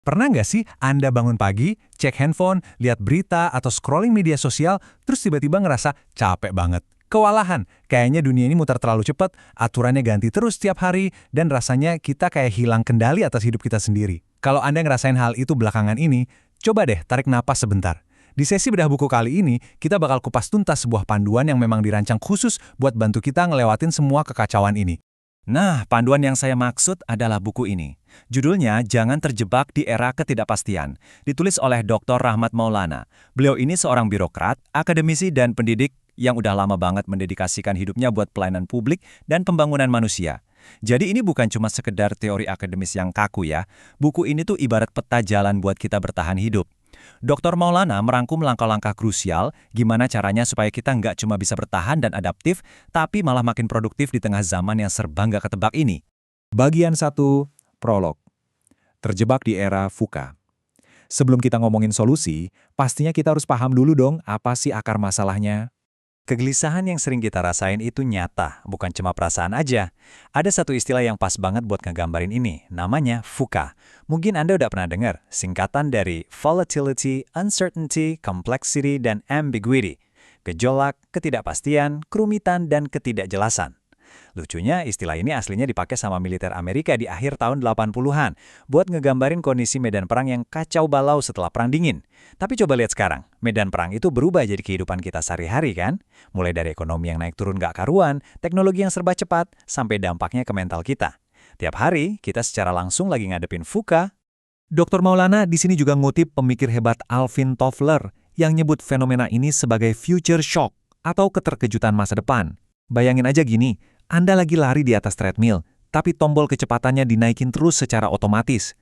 Pernah nggak sih Anda bangun pagi, cek handphone, lihat berita, atau scrolling media sosial, terus tiba-tiba ngerasa capek banget? Kewalahan, kayaknya dunia ini muter terlalu cepat, aturannya ganti terus setiap hari, dan rasanya kita kayak hilang kendali atas hidup kita sendiri. Kalau Anda ngerasain hal itu belakangan ini, coba deh tarik napas sebentar. Di sesi bedah buku kali ini, kita bakal kupas tuntas sebuah panduan yang memang dirancang khusus buat bantu kita ngelewatin semua kekacauan ini. Nah, panduan yang saya maksud adalah buku ini. Judulnya Jangan Terjebak di Era Ketidakpastian, ditulis oleh Dr. Rahmat Maulana. Beliau ini seorang birokrat, akademisi, dan pendidik yang udah lama banget mendedikasikan hidupnya buat pelayanan publik dan pembangunan manusia. Jadi ini bukan cuma sekedar teori akademis yang kaku ya. Buku ini tuh ibarat peta jalan buat kita bertahan hidup. Dr. Maulana merangkum langkah-langkah krusial gimana caranya supaya kita nggak cuma bisa bertahan dan adaptif, tapi malah makin produktif di tengah zaman yang serba nggak ketebak ini. Bagian 1, Prolog. Terjebak di era VUCA. Sebelum kita ngomongin solusi, pastinya kita harus paham dulu dong apa sih akar masalahnya. Kegelisahan yang sering kita rasain itu nyata, bukan cuma perasaan aja. Ada satu istilah yang pas banget buat ngegambarin ini, namanya VUCA. Mungkin Anda udah pernah dengar, singkatan dari Volatility, Uncertainty, Complexity, dan Ambiguity. Gejolak, ketidakpastian, kerumitan, dan ketidakjelasan. Lucunya, istilah ini aslinya dipakai sama militer Amerika di akhir tahun 80-an buat ngegambarin kondisi medan perang yang kacau balau setelah Perang Dingin. Tapi coba lihat sekarang, medan perang itu berubah jadi kehidupan kita sehari-hari kan? Mulai dari ekonomi yang naik turun gak karuan, teknologi yang serba cepat, sampai dampaknya ke mental kita. Tiap hari, kita secara langsung lagi ngadepin VUCA. Dr. Maulana di sini juga ngutip pemikir hebat Alvin Toffler yang nyebut fenomena ini sebagai future shock atau keterkejutan masa depan. Bayangin aja gini, Anda lagi lari di atas treadmill, tapi tombol kecepatannya dinaikin terus secara otomatis.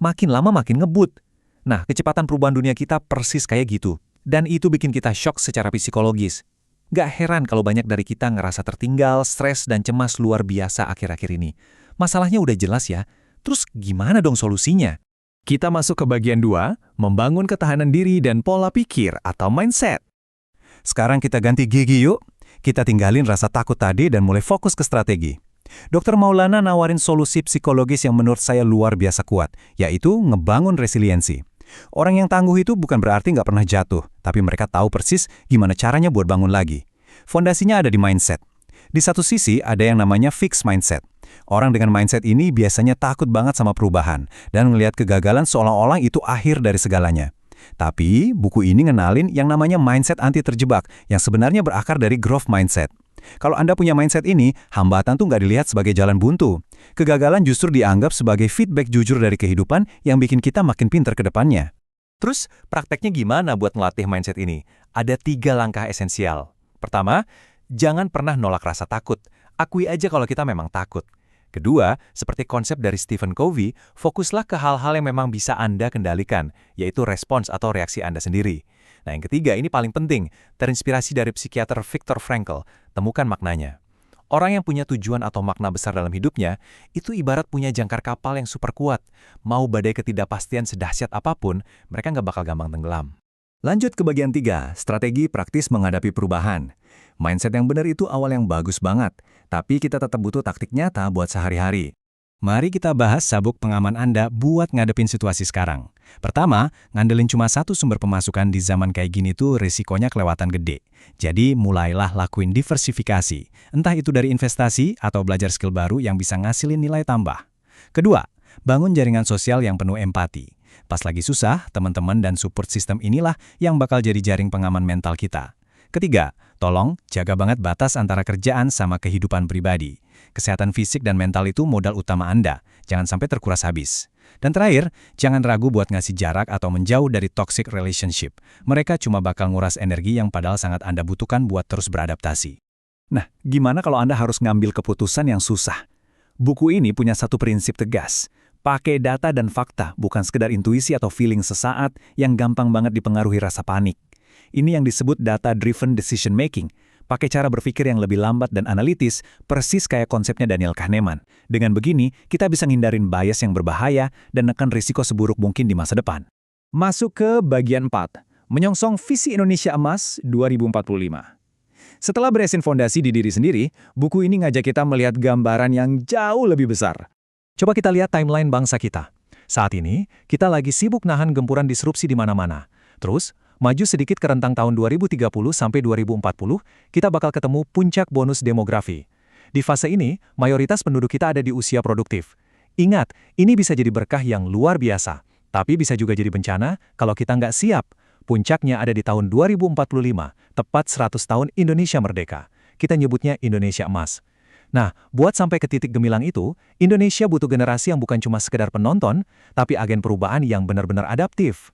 Makin lama makin ngebut. Nah, kecepatan perubahan dunia kita persis kayak gitu. Dan itu bikin kita shock secara psikologis. Gak heran kalau banyak dari kita ngerasa tertinggal, stres, dan cemas luar biasa akhir-akhir ini. Masalahnya udah jelas ya, terus gimana dong solusinya? Kita masuk ke bagian 2, membangun ketahanan diri dan pola pikir atau mindset. Sekarang kita ganti gigi yuk. Kita tinggalin rasa takut tadi dan mulai fokus ke strategi. Dr. Maulana nawarin solusi psikologis yang menurut saya luar biasa kuat, yaitu ngebangun resiliensi. Orang yang tangguh itu bukan berarti nggak pernah jatuh, tapi mereka tahu persis gimana caranya buat bangun lagi. Fondasinya ada di mindset. Di satu sisi ada yang namanya fixed mindset. Orang dengan mindset ini biasanya takut banget sama perubahan dan ngelihat kegagalan seolah-olah itu akhir dari segalanya. Tapi, buku ini ngenalin yang namanya mindset anti terjebak, yang sebenarnya berakar dari growth mindset. Kalau Anda punya mindset ini, hambatan tuh nggak dilihat sebagai jalan buntu. Kegagalan justru dianggap sebagai feedback jujur dari kehidupan yang bikin kita makin pintar ke depannya. Terus, prakteknya gimana buat melatih mindset ini? Ada 3 langkah esensial. Pertama, jangan pernah nolak rasa takut. Akui aja kalau kita memang takut. Kedua, seperti konsep dari Stephen Covey, fokuslah ke hal-hal yang memang bisa Anda kendalikan, yaitu respons atau reaksi Anda sendiri. Nah, yang ketiga ini paling penting, terinspirasi dari psikiater Viktor Frankl, temukan maknanya. Orang yang punya tujuan atau makna besar dalam hidupnya, itu ibarat punya jangkar kapal yang super kuat. Mau badai ketidakpastian sedahsyat apapun, mereka nggak bakal gampang tenggelam. Lanjut ke bagian 3, strategi praktis menghadapi perubahan. Mindset yang benar itu awal yang bagus banget, tapi kita tetap butuh taktik nyata buat sehari-hari. Mari kita bahas sabuk pengaman Anda buat ngadepin situasi sekarang. Pertama, ngandelin cuma satu sumber pemasukan di zaman kayak gini tuh risikonya kelewatan gede. Jadi mulailah lakuin diversifikasi, entah itu dari investasi atau belajar skill baru yang bisa ngasilin nilai tambah. Kedua, bangun jaringan sosial yang penuh empati. Pas lagi susah, teman-teman dan support system inilah yang bakal jadi jaring pengaman mental kita. Ketiga, tolong jaga banget batas antara kerjaan sama kehidupan pribadi. Kesehatan fisik dan mental itu modal utama Anda, jangan sampai terkuras habis. Dan terakhir, jangan ragu buat ngasih jarak atau menjauh dari toxic relationship. Mereka cuma bakal nguras energi yang padahal sangat Anda butuhkan buat terus beradaptasi. Nah, gimana kalau Anda harus ngambil keputusan yang susah? Buku ini punya satu prinsip tegas. Pakai data dan fakta, bukan sekedar intuisi atau feeling sesaat yang gampang banget dipengaruhi rasa panik. Ini yang disebut data-driven decision making. Pakai cara berpikir yang lebih lambat dan analitis, persis kayak konsepnya Daniel Kahneman. Dengan begini, kita bisa ngindarin bias yang berbahaya dan nekan risiko seburuk mungkin di masa depan. Masuk ke bagian 4, menyongsong visi Indonesia Emas 2045. Setelah beresin fondasi di diri sendiri, buku ini ngajak kita melihat gambaran yang jauh lebih besar. Coba kita lihat timeline bangsa kita. Saat ini, kita lagi sibuk nahan gempuran disrupsi di mana-mana. Terus, maju sedikit ke rentang tahun 2030 sampai 2040, kita bakal ketemu puncak bonus demografi. Di fase ini, mayoritas penduduk kita ada di usia produktif. Ingat, ini bisa jadi berkah yang luar biasa, tapi bisa juga jadi bencana kalau kita nggak siap. Puncaknya ada di tahun 2045, tepat 100 tahun Indonesia merdeka. Kita nyebutnya Indonesia Emas. Nah, buat sampai ke titik gemilang itu, Indonesia butuh generasi yang bukan cuma sekedar penonton, tapi agen perubahan yang benar-benar adaptif.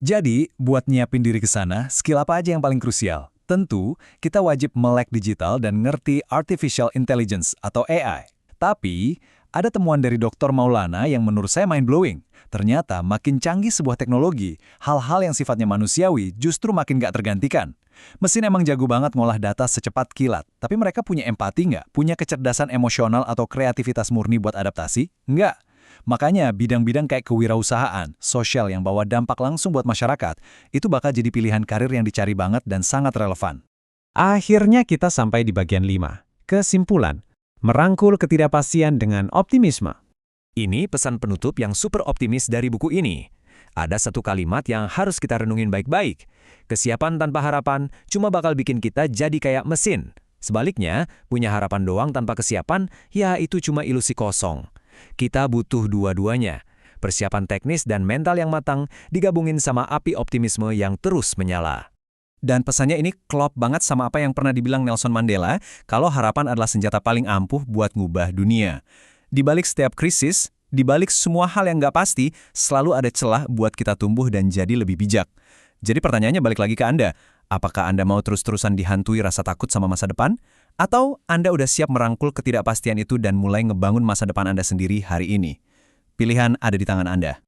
Jadi, buat nyiapin diri ke sana, skill apa aja yang paling krusial? Tentu, kita wajib melek digital dan ngerti artificial intelligence atau AI. Tapi, ada temuan dari Dr. Maulana yang menurut saya mind-blowing. Ternyata makin canggih sebuah teknologi, hal-hal yang sifatnya manusiawi justru makin nggak tergantikan. Mesin emang jago banget ngolah data secepat kilat, tapi mereka punya empati nggak? Punya kecerdasan emosional atau kreativitas murni buat adaptasi? Nggak. Makanya bidang-bidang kayak kewirausahaan, sosial yang bawa dampak langsung buat masyarakat, itu bakal jadi pilihan karir yang dicari banget dan sangat relevan. Akhirnya kita sampai di bagian 5. Kesimpulan. Merangkul ketidakpastian dengan optimisme. Ini pesan penutup yang super optimis dari buku ini. Ada satu kalimat yang harus kita renungin baik-baik. Kesiapan tanpa harapan cuma bakal bikin kita jadi kayak mesin. Sebaliknya, punya harapan doang tanpa kesiapan, ya itu cuma ilusi kosong. Kita butuh dua-duanya. Persiapan teknis dan mental yang matang digabungin sama api optimisme yang terus menyala. Dan pesannya ini klop banget sama apa yang pernah dibilang Nelson Mandela, kalau harapan adalah senjata paling ampuh buat ngubah dunia. Di balik setiap krisis, di balik semua hal yang nggak pasti, selalu ada celah buat kita tumbuh dan jadi lebih bijak. Jadi pertanyaannya balik lagi ke Anda, apakah Anda mau terus-terusan dihantui rasa takut sama masa depan? Atau Anda udah siap merangkul ketidakpastian itu dan mulai ngebangun masa depan Anda sendiri hari ini? Pilihan ada di tangan Anda.